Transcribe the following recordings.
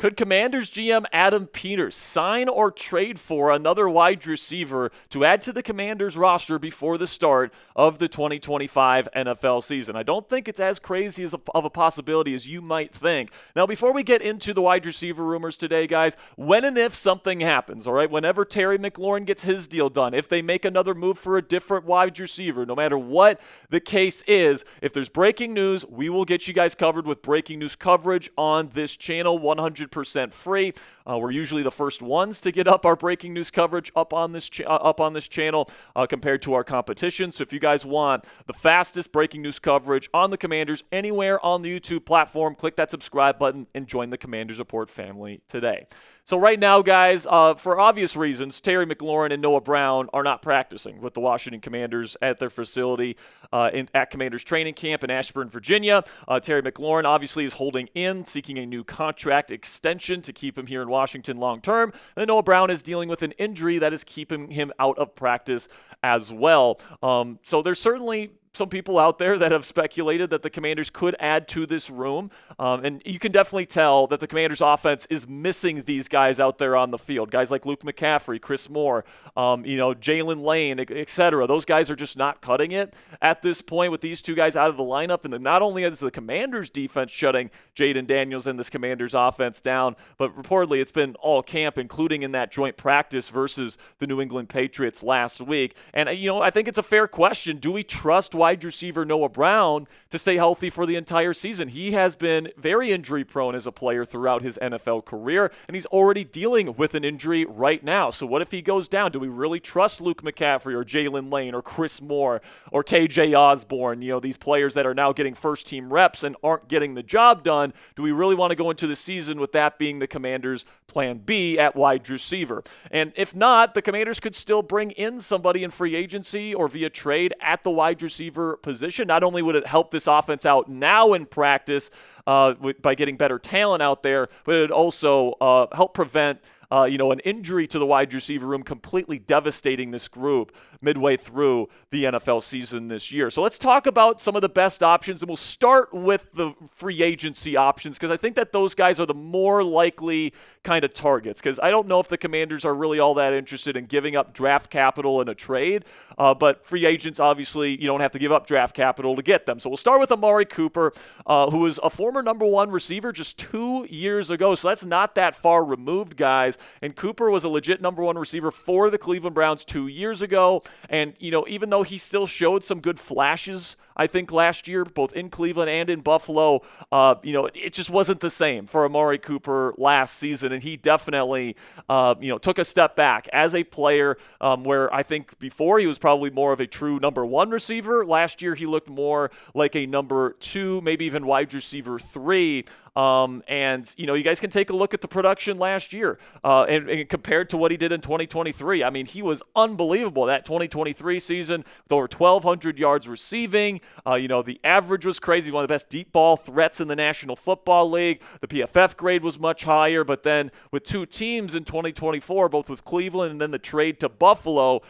Could Commanders GM Adam Peters sign or trade for another wide receiver to add to the Commanders roster before the start of the 2025 NFL season? I don't think it's as crazy of a possibility as you might think. Now, before we get into the wide receiver rumors today, guys, when and if something happens, all right, whenever Terry McLaurin gets his deal done, if they make another move for a different wide receiver, no matter what the case is, if there's breaking news, we will get you guys covered with breaking news coverage on this channel, 100% free. We're usually the first ones to get up our breaking news coverage up on this channel compared to our competition. So if you guys want the fastest breaking news coverage on the Commanders anywhere on the YouTube platform, click that subscribe button and join the Commanders Report family today. So right now, guys, for obvious reasons, Terry McLaurin and Noah Brown are not practicing with the Washington Commanders at their facility at Commanders training camp in Ashburn, Virginia. Terry McLaurin obviously is holding in, seeking a new contract extension to keep him here in Washington long term. And Noah Brown is dealing with an injury that is keeping him out of practice as well. So there's certainly some people out there that have speculated that the Commanders could add to this room. And you can definitely tell that the Commanders offense is missing these guys out there on the field. Guys like Luke McCaffrey, Chris Moore, Jalen Lane, etc. Those guys are just not cutting it at this point with these two guys out of the lineup. And then not only is the Commanders defense shutting Jaden Daniels and this Commanders offense down, but reportedly it's been all camp, including in that joint practice versus the New England Patriots last week. And, I think it's a fair question. Do we trust wide receiver Noah Brown to stay healthy for the entire season? He has been very injury prone as a player throughout his NFL career, and he's already dealing with an injury right now. So what if he goes down? Do we really trust Luke McCaffrey or Jalen Lane or Chris Moore or KJ Osborne, these players that are now getting first team reps and aren't getting the job done? Do we really want to go into the season with that being the Commanders' plan B at wide receiver? And if not, the Commanders could still bring in somebody in free agency or via trade at the wide receiver position. Not only would it help this offense out now in practice by getting better talent out there, but it would also help prevent an injury to the wide receiver room completely devastating this group midway through the NFL season this year. So let's talk about some of the best options, and we'll start with the free agency options because I think that those guys are the more likely kind of targets, because I don't know if the Commanders are really all that interested in giving up draft capital in a trade, but free agents, obviously, you don't have to give up draft capital to get them. So we'll start with Amari Cooper, who was a former number one receiver just 2 years ago, so that's not that far removed, guys. And Cooper was a legit number one receiver for the Cleveland Browns 2 years ago. And, even though he still showed some good flashes, I think last year, both in Cleveland and in Buffalo, it just wasn't the same for Amari Cooper last season. And he definitely, took a step back as a player where I think before he was probably more of a true number one receiver. Last year, he looked more like a number two, maybe even wide receiver 3. You guys can take a look at the production last year and compared to what he did in 2023. I mean, he was unbelievable that 2023 season with over 1,200 yards receiving. The average was crazy. One of the best deep ball threats in the National Football League. The PFF grade was much higher, but then with two teams in 2024, both with Cleveland and then the trade to Buffalo,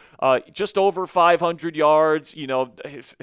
just over 500 yards,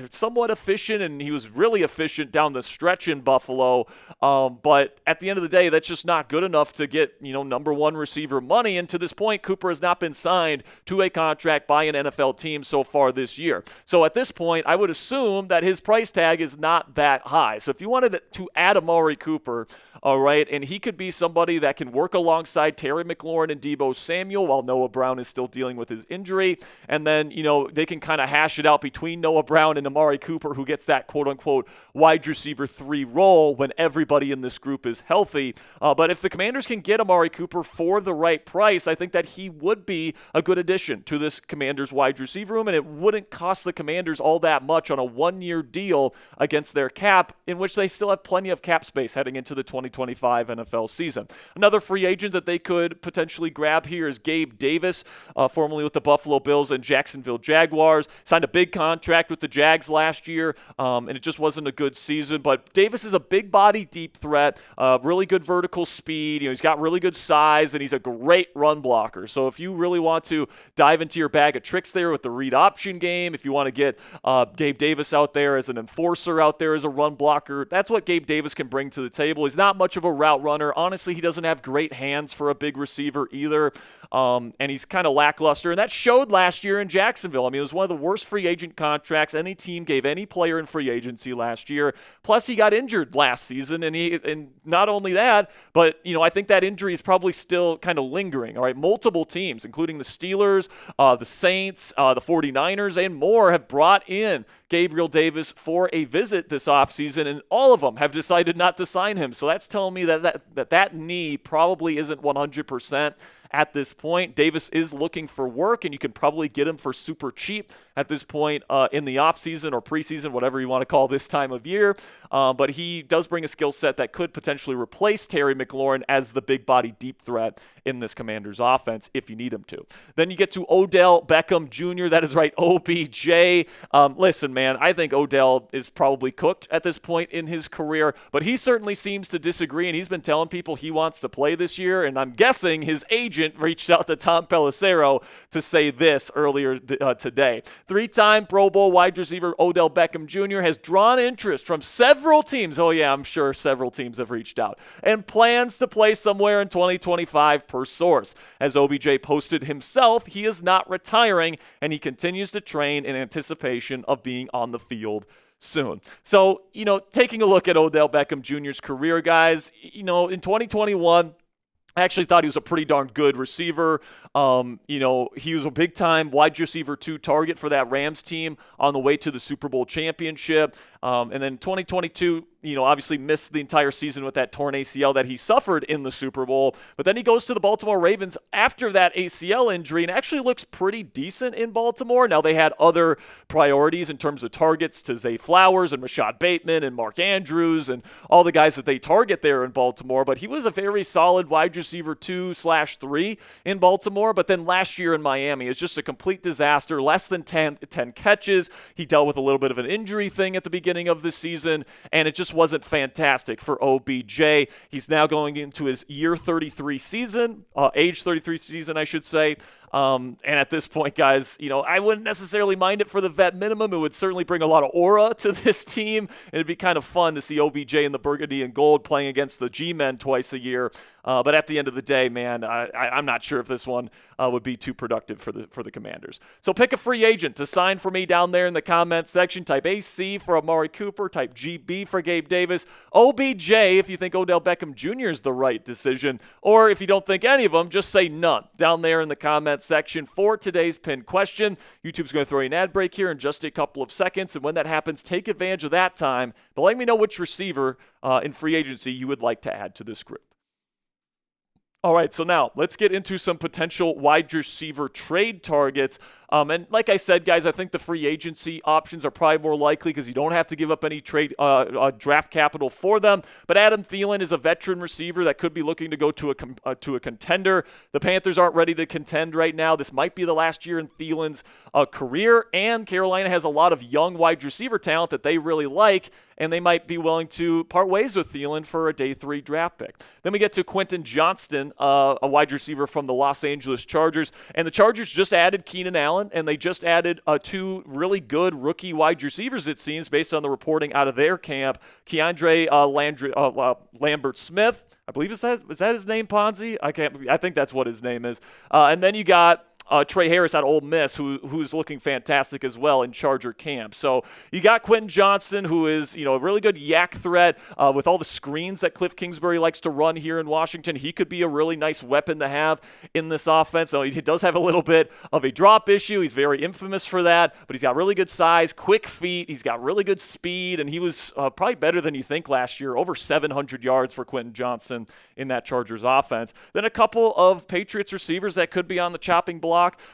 somewhat efficient, and he was really efficient down the stretch in Buffalo. But at the end of the day, that's just not good enough to get, number one receiver money. And to this point, Cooper has not been signed to a contract by an NFL team so far this year. So at this point, I would assume that his price tag is not that high. So if you wanted to add Amari Cooper, all right, and he could be somebody that can work alongside Terry McLaurin and Deebo Samuel while Noah Brown is still dealing with his injury. And then, they can kind of hash it out between Noah Brown and Amari Cooper, who gets that quote-unquote wide receiver 3 role when everybody in this group is healthy. But if the Commanders can get Amari Cooper for the right price, I think that he would be a good addition to this Commanders wide receiver room, and it wouldn't cost the Commanders all that much on a one-year deal against their cap, in which they still have plenty of cap space heading into the 2025 NFL season. Another free agent that they could potentially grab here is Gabe Davis, formerly with the Buffalo Bills and Jacksonville Jaguars. Signed a big contract with the Jags last year, and it just wasn't a good season. But Davis is a big body, deep threat, really good vertical speed. He's got really good size, and he's a great run blocker. So if you really want to dive into your bag of tricks there with the read option game, if you want to get Gabe Davis out there as an enforcer, out there as a run blocker, that's what Gabe Davis can bring to the table. He's not much of a route runner. Honestly, he doesn't have great hands for a big receiver either, and he's kind of lackluster. And that showed last year in Jacksonville. I mean, it was one of the worst free agent contracts any team gave any player in free agency last year. Plus, he got injured last season, and not only that, but I think that injury is probably still kind of lingering. All right, multiple teams, including the Steelers, the Saints, the 49ers, and more, have brought in Gabriel Davis for a visit this offseason, and all of them have decided not to sign him. So that's telling me that knee probably isn't 100% at this point. Davis is looking for work, and you can probably get him for super cheap at this point in the offseason or preseason, whatever you want to call this time of year. But he does bring a skill set that could potentially replace Terry McLaurin as the big body deep threat in this Commanders offense if you need him to. Then you get to Odell Beckham Jr. That is right, OBJ. Listen, man, I think Odell is probably cooked at this point in his career, but he certainly seems to disagree, and he's been telling people he wants to play this year, and I'm guessing his agent reached out to Tom Pelissero to say this earlier today. Three-time Pro Bowl wide receiver Odell Beckham Jr. has drawn interest from several teams. Oh, yeah, I'm sure several teams have reached out, and plans to play somewhere in 2025 per source. As OBJ posted himself, he is not retiring, and he continues to train in anticipation of being on the field soon. So, taking a look at Odell Beckham Jr.'s career, guys, in 2021, I actually thought he was a pretty darn good receiver. He was a big-time wide receiver 2 target for that Rams team on the way to the Super Bowl championship. And then 2022, obviously missed the entire season with that torn ACL that he suffered in the Super Bowl. But then he goes to the Baltimore Ravens after that ACL injury and actually looks pretty decent in Baltimore. Now, they had other priorities in terms of targets to Zay Flowers and Rashad Bateman and Mark Andrews and all the guys that they target there in Baltimore. But he was a very solid wide receiver 2/3 in Baltimore. But then last year in Miami, it's just a complete disaster. Less than 10 catches. He dealt with a little bit of an injury thing at the beginning of the season, and it just wasn't fantastic for OBJ. He's now going into his year 33 season, age 33 season, I should say. And at this point, guys, I wouldn't necessarily mind it for the vet minimum. It would certainly bring a lot of aura to this team. It'd be kind of fun to see OBJ in the burgundy and gold playing against the G-men twice a year. But at the end of the day, man, I'm not sure if this one would be too productive for the Commanders. So pick a free agent to sign for me down there in the comment section. Type AC for Amari Cooper. Type GB for Gabe Davis. OBJ if you think Odell Beckham Jr. is the right decision. Or if you don't think any of them, just say none down there in the comment section for today's pinned question. YouTube's going to throw you an ad break here in just a couple of seconds, and when that happens, take advantage of that time. But let me know which receiver in free agency you would like to add to this group. All right, so now let's get into some potential wide receiver trade targets. And like I said, guys, I think the free agency options are probably more likely because you don't have to give up any trade draft capital for them. But Adam Thielen is a veteran receiver that could be looking to go to a contender. The Panthers aren't ready to contend right now. This might be the last year in Thielen's career, and Carolina has a lot of young wide receiver talent that they really like, and they might be willing to part ways with Thielen for a day 3 draft pick. Then we get to Quentin Johnston, a wide receiver from the Los Angeles Chargers, and the Chargers just added Keenan Allen, and they just added 2 really good rookie wide receivers, it seems, based on the reporting out of their camp. Keandre Lambert-Smith, I believe is that his name, Ponzi? I think that's what his name is. And then you got Trey Harris out of Ole Miss, who's looking fantastic as well in Charger camp. So you got Quentin Johnston, who is a really good yak threat with all the screens that Cliff Kingsbury likes to run here in Washington. He could be a really nice weapon to have in this offense. So he does have a little bit of a drop issue. He's very infamous for that, but he's got really good size, quick feet. He's got really good speed, and he was probably better than you think last year. Over 700 yards for Quentin Johnston in that Chargers offense. Then a couple of Patriots receivers that could be on the chopping block.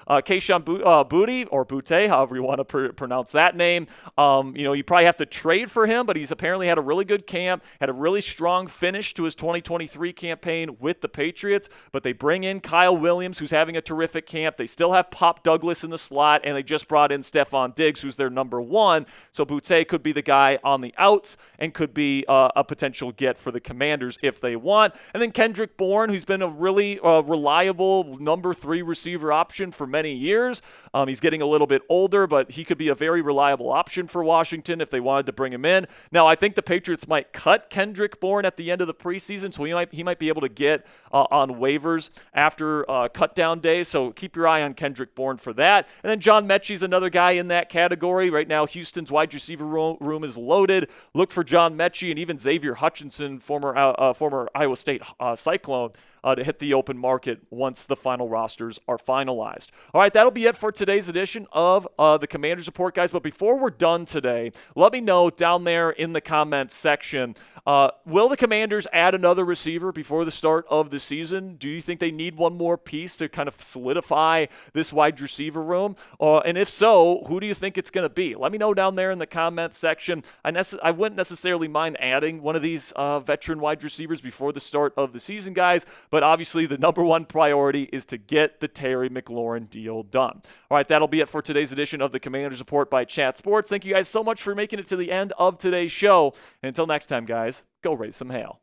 Kayshon Boutte, or Boutte, however you want to pronounce that name. You probably have to trade for him, but he's apparently had a really good camp, had a really strong finish to his 2023 campaign with the Patriots, but they bring in Kyle Williams, who's having a terrific camp. They still have Pop Douglas in the slot, and they just brought in Stephon Diggs, who's their number 1. So Boutte could be the guy on the outs and could be a potential get for the Commanders if they want. And then Kendrick Bourne, who's been a really reliable number 3 receiver option option for many years. He's getting a little bit older, but he could be a very reliable option for Washington if they wanted to bring him in. Now, I think the Patriots might cut Kendrick Bourne at the end of the preseason, so he might be able to get on waivers after cut down day. So keep your eye on Kendrick Bourne for that. And then John Mechie's another guy in that category. Right now, Houston's wide receiver room is loaded. Look for John Mechie and even Xavier Hutchinson, former Iowa State Cyclone, to hit the open market once the final rosters are finalized. All right, that'll be it for today's edition of the Commanders Report, guys. But before we're done today, let me know down there in the comments section, will the Commanders add another receiver before the start of the season? Do you think they need one more piece to kind of solidify this wide receiver room? And if so, who do you think it's going to be? Let me know down there in the comments section. I wouldn't necessarily mind adding one of these veteran wide receivers before the start of the season, guys. But obviously, the number one priority is to get the Terry McLaurin deal done. All right, that'll be it for today's edition of the Commanders Report by Chat Sports. Thank you guys so much for making it to the end of today's show. And until next time, guys, go raise some hail.